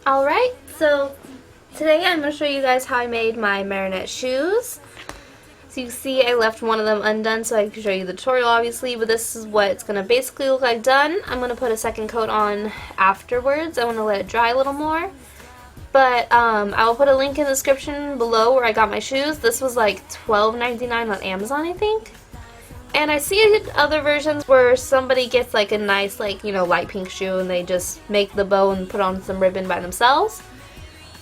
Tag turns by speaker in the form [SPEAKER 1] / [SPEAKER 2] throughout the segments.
[SPEAKER 1] Alright, so today I'm going to show you guys how I made my Marinette shoes. So you can see I left one of them undone so I can show you the tutorial obviously, but this is what it's going to basically look like done. I'm going to put a second coat on afterwards. I want to let it dry a little more. But I will put a link in the description below where I got my shoes. This was like $12.99 on Amazon, I think. And I see other versions where somebody gets like a nice light pink shoe and they just make the bow and put on some ribbon by themselves.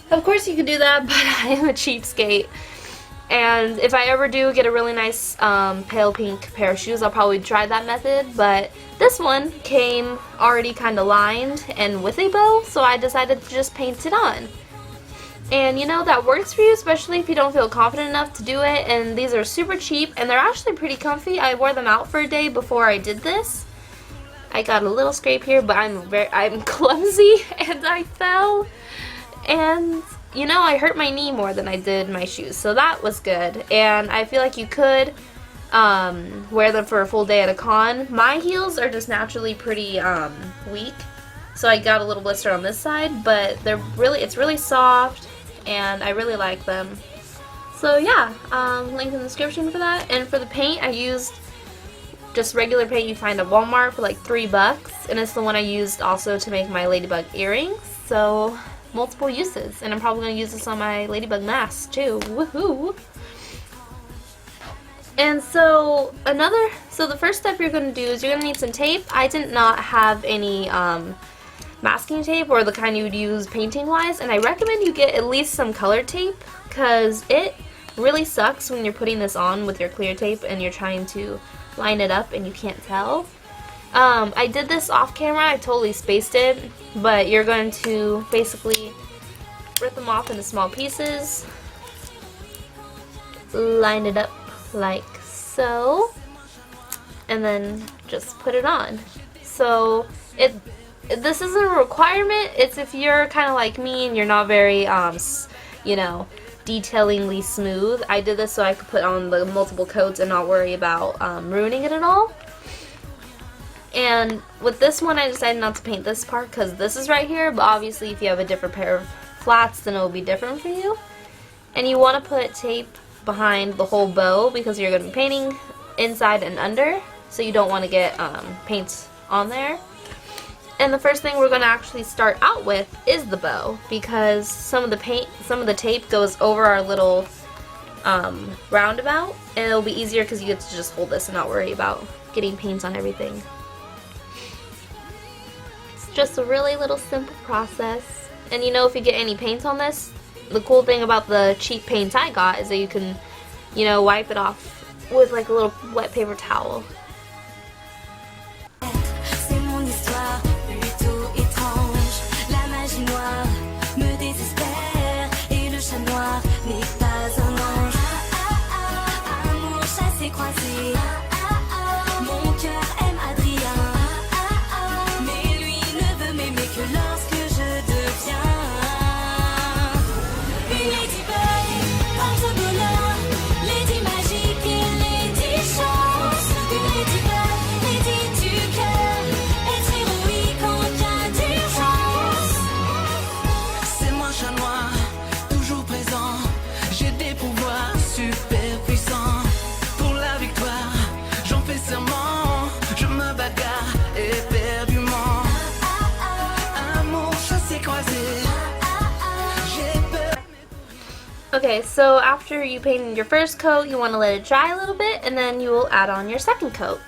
[SPEAKER 1] Of course you could do that, but I am a cheapskate. And if I ever do get a really nice pale pink pair of shoes, I'll probably try that method. But this one came already kind of lined and with a bow, so I decided to just paint it on. And you know, that works for you, especially if you don't feel confident enough to do it. And these are super cheap, and they're actually pretty comfy. I wore them out for a day before I did this. I got a little scrape here, but I'm clumsy, and I fell. And you know, I hurt my knee more than I did my shoes, so that was good. And I feel like you could wear them for a full day at a con. My heels are just naturally pretty weak, so I got a little blister on this side, but it's really soft. And I really like them. So yeah, link in the description for that. And for the paint, I used just regular paint you find at Walmart for like $3, and it's the one I used also to make my ladybug earrings. So multiple uses, and I'm probably going to use this on my ladybug mask too. Woohoo! And so the first step you're going to do is you're going to need some tape. I did not have any masking tape or the kind you would use painting wise, and I recommend you get at least some colored tape because it really sucks when you're putting this on with your clear tape and you're trying to line it up and you can't tell. I did this off camera, I totally spaced it, but you're going to basically rip them off into small pieces, line it up like so, and then just put it on. So this isn't a requirement. It's if you're kind of like me and you're not very, detailingly smooth. I did this so I could put on the multiple coats and not worry about ruining it at all. And with this one, I decided not to paint this part because this is right here, but obviously if you have a different pair of flats, then it will be different for you. And you want to put tape behind the whole bow because you're going to be painting inside and under, so you don't want to get paint on there. And the first thing we're going to actually start out with is the bow, because some of the tape goes over our little roundabout, and it'll be easier because you get to just hold this and not worry about getting paint on everything. It's just a really little simple process. And you know, if you get any paint on this, the cool thing about the cheap paint I got is that you can, wipe it off with like a little wet paper towel. Okay, so after you painted your first coat, you want to let it dry a little bit, and then you will add on your second coat.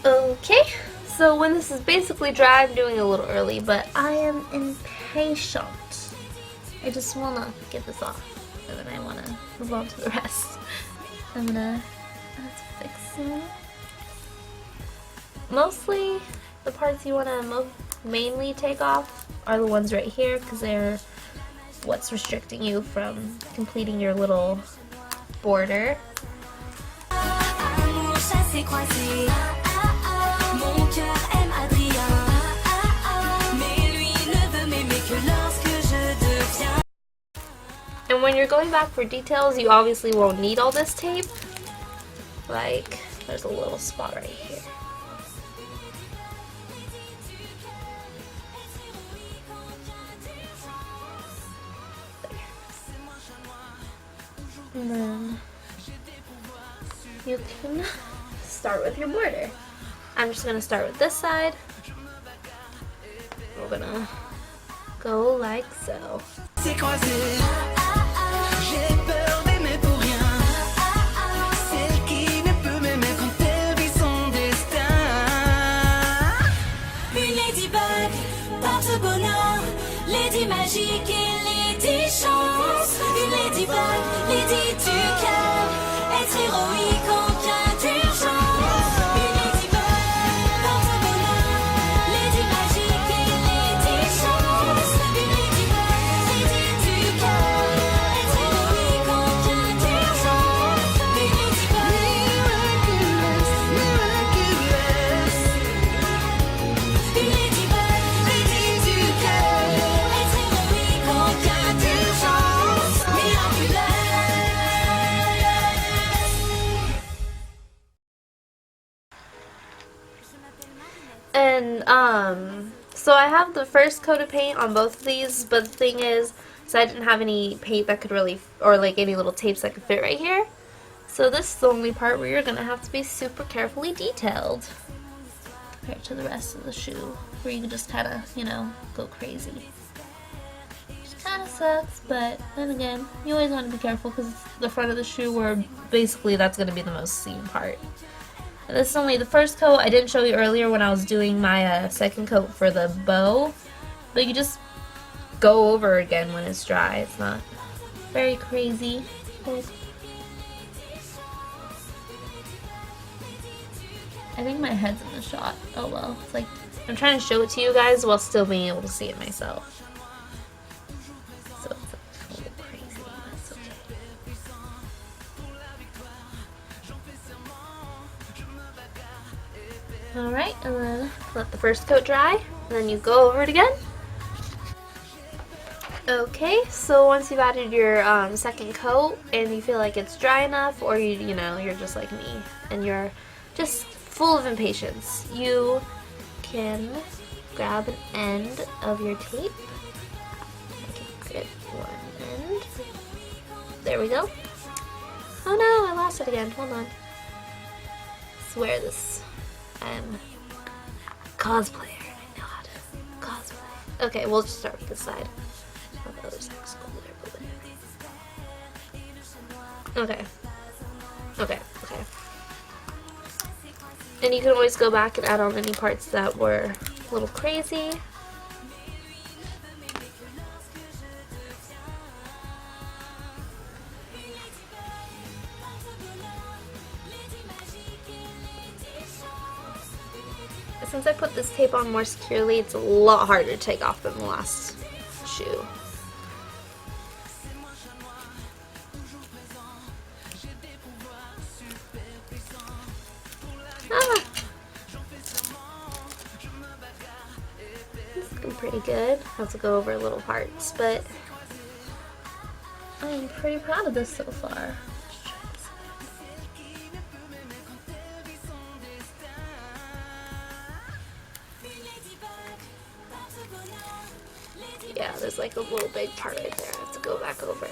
[SPEAKER 1] Okay, so when this is basically dry, I'm doing it a little early, but I am impatient. I just want to get this off, and then I want to move on to the rest. I'm gonna fix it. Mostly, the parts you want to mainly take off are the ones right here, because they're what's restricting you from completing your little border. And when you're going back for details, you obviously won't need all this tape. Like, there's a little spot right here. And then you can start with your border. I'm just going to start with this side. We're going to go like so.
[SPEAKER 2] Lady magique et Lady chance. Une ladybug, Lady du cœur. Être héroïque en cas d'urgence. Une ladybug, porte bonheur. Lady magique et Lady chance. Une ladybug, Lady du cœur. Être héroïque en cas d'urgence. Une ladybug, miraculous. Une ladybug, Lady du cœur.
[SPEAKER 1] And so I have the first coat of paint on both of these, but the thing is, so I didn't have any paint that could really, or like any little tapes that could fit right here. So this is the only part where you're gonna have to be super carefully detailed compared to the rest of the shoe, where you can just kind of, you know, go crazy. Which kind of sucks, but then again, you always want to be careful because it's the front of the shoe where basically that's gonna be the most seen part. And this is only the first coat. I didn't show you earlier when I was doing my second coat for the bow, but you just go over again when it's dry. It's not very crazy. I think my head's in the shot. Oh well. It's like I'm trying to show it to you guys while still being able to see it myself. So it's a little crazy. That's okay. Alright, and then let the first coat dry, and then you go over it again. Okay, so once you've added your second coat and you feel like it's dry enough, or you know, you're just like me and you're just full of impatience, you can grab an end of your tape. I can get one end. There we go. Oh no, I lost it again. Hold on. I swear this. I'm a cosplayer. I know how to cosplay. Okay, we'll just start with this side. Oh, the other side's cooler, but okay. Okay. And you can always go back and add on any parts that were a little crazy. Since I put this tape on more securely, it's a lot harder to take off than the last shoe. Ah! It's looking pretty good. I have to go over little parts, but I'm pretty proud of this so far. Yeah, there's like a little big part right there I have to go back over.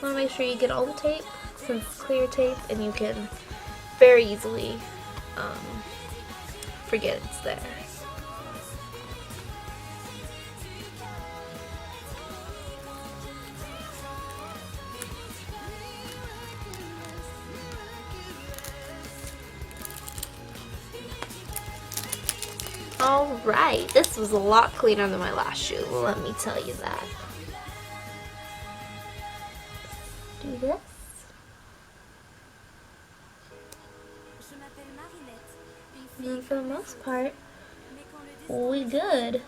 [SPEAKER 1] Want to make sure you get all the tape, since it's clear tape, and you can very easily forget it's there. Alright, this was a lot cleaner than my last shoe, let me tell you that. Do this. And for the most part, we good.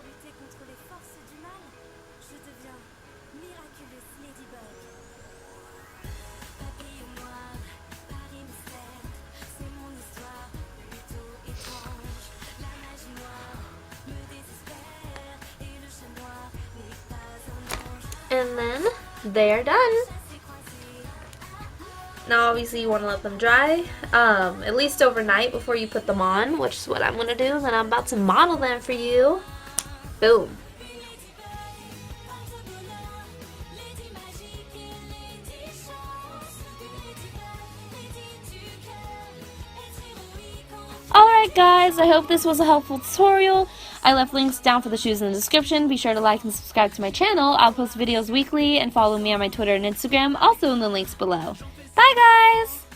[SPEAKER 1] And then they're done. Now obviously you want to let them dry at least overnight before you put them on, which is what I'm going to do. Then I'm about to model them for you. Boom. Alright guys, I hope this was a helpful tutorial. I left links down for the shoes in the description. Be sure to like and subscribe to my channel. I'll post videos weekly, and follow me on my Twitter and Instagram, also in the links below. Bye guys!